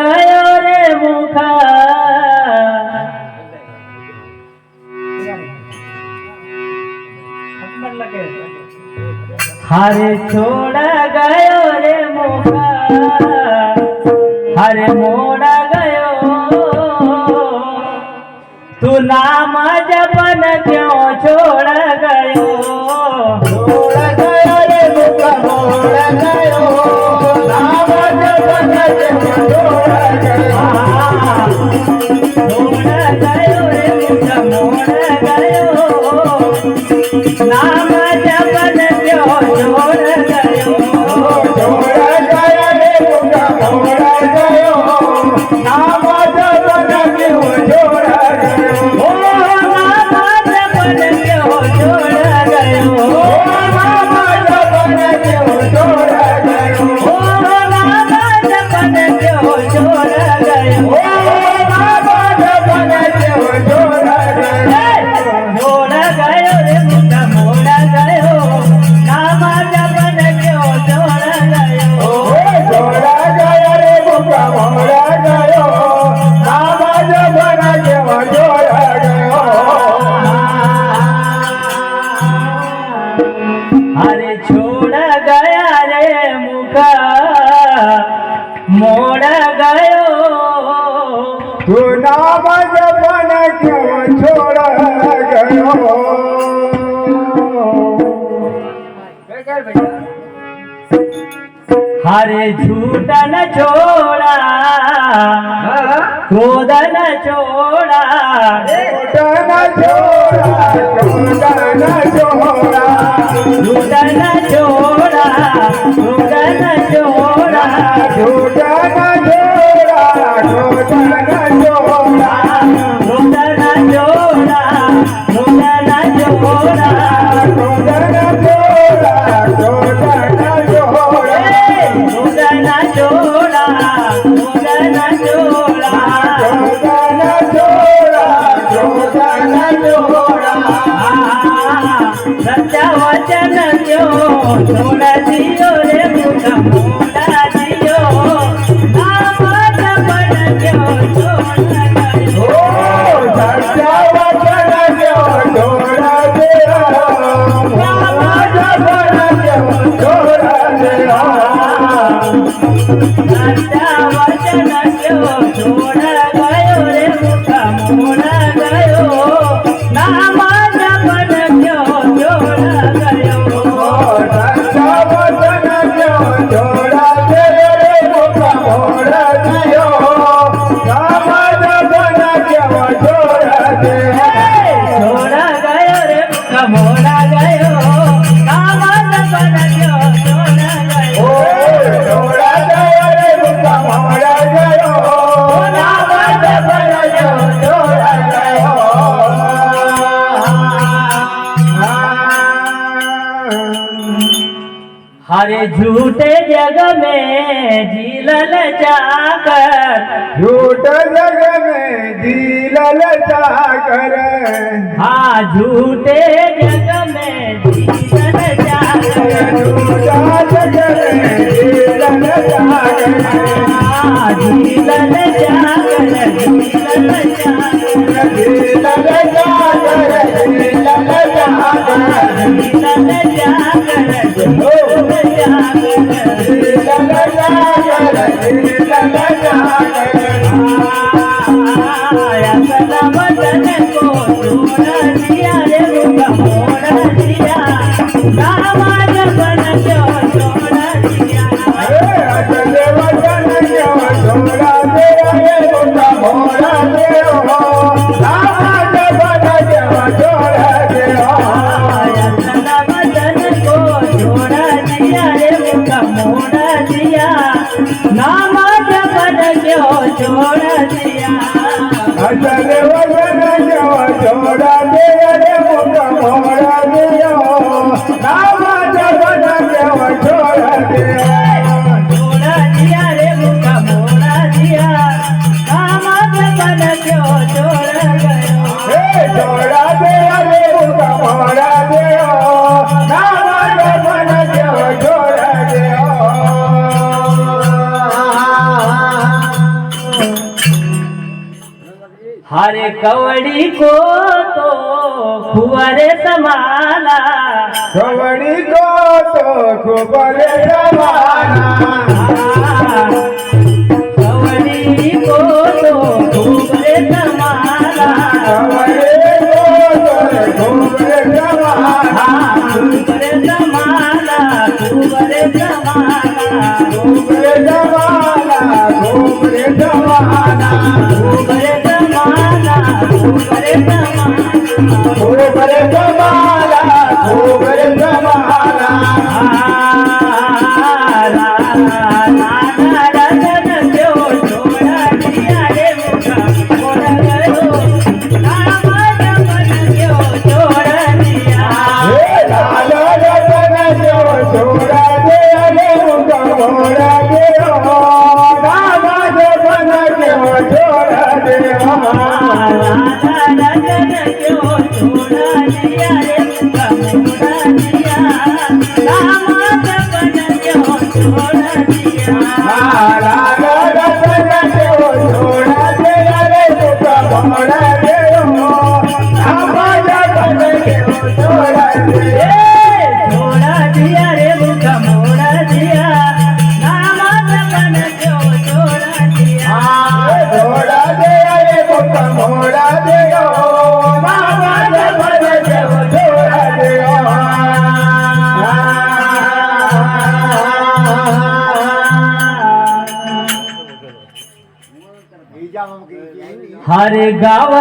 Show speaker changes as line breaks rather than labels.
गयो रे मुखा हरे छोड़ गयो रे मुखा हरे मोड़ गयो तू नाम जपन क्यों छोड़ गयो
रे मुखा मोड़ गयो नाम जपन क्यों छोड़ गयो
छोड़ गयो रे मुखा मोड़ गयो नाम जपन क्यों छोड़ गयो
छोड़ गया रे मुखा मोड़ गयो नाम जपन क्यों छोड़ गयो
ओ नाम जपन क्यों छोड़ गयो
नाम जपन क्यों छोड़ गयो
ओ नाम जपन क्यों छोड़ गयो
नाम जपन क्यों छोड़ गयो
छोड़ गयो रे मुखा मोड़ गयो नाम जपन क्यों छोड़ गयो
छोड़ा गया रे मुखा मोड़ गयो नाम जपन क्यों छोड़ गयो
अरे छोड़ गया रे मुखा मोड़ गयो
तू नाम जपन क्यों छोड़ गयो
हरे झूठन छोड़ा क्रोधन छोड़ा
छोड़न छोड़ा छोड़न छोड़ा
झूठन छोड़ा क्रोधन छोड़ा
छोड़न छोड़ा छोड़न छोड़ा
क्रोधन छोड़ा क्रोधन छोड़ा
छोड़न छोड़ा छोड़न छोड़ा
क्रोधन छोड़ा क्रोधन छोड़ा
छोड़न छोड़ा छोड़न छोड़ा
सत्य वचन क्यों छोड़ दियो रे मुखा मोड़ा दियो नाम जपन क्यों छोड़ गयो
सत्य वचन क्यों छोड़ दिया नाम जपन क्यों छोड़ दिया
सत्य वचन क्यों छोड़ गयो रे मुखा मोड़ गयो नाम जपन क्यों छोड़ गयो
सत्य वचन क्यों छोड़ दिया रे मुखा मोड़ दियो नाम जपन क्यों छोड़ दिया
छोड़ गयो रे मुखा मोड़ गयो नाम जपन क्यों छोड़ गयो
छोड़ा गया रे मुखा मोड़ गयो नाम जपन क्यों छोड़ गयो
हरे झूठे जग में झीलल जाकर
झूठ जग में झीलल जाकर
हाँ झूठे जग में झीलल जाकर
झूठा जग में झीलल जाकर
हाँ झीलल जाकर झीलल जाकर
झीलल जाकर झीलल जाकर
झीलल जाकर झूलल जाकर
झीलल जाकर झीलल जाकर
अपना वचन को छोड़ दिया रे मुखा मोड़ दिया नाम जपन क्यों छोड़ दिया
अचले वचन क्यों छोड़ा दिया रे मुखा मोड़ दियो नाम जपन क्यों छोड़ दियो
अपना वचन को छोड़ दिया रे मुखा मोड़ दिया नाम जपन क्यों छोड़ दिया
अचले वचन क्यों छोड़ा दिया रे मुखा मोड़ दियो नाम जपन क्यों छोड़ दियो
छोड़ दिया रे मुखा मोड़ दिया नाम जपन क्यों छोड़ गयो
छोड़ा दिया रे मुखा मोड़ दियो नाम जपन क्यों छोड़ दियो
हरे कवड़ी को तो फुवारे समाना
कवड़ी को तो खूबरे जमाना
कवड़ी को तो फुवारे समाना
कवड़ी को तो खूबरे जमाना
फुवारे समाना फुवारे समाना
खूबरे जमाना खूबरे जमाना
फुवारे समाना फुवारे समाना
खूबरे जमाना खूबरे जमाना
हर गावा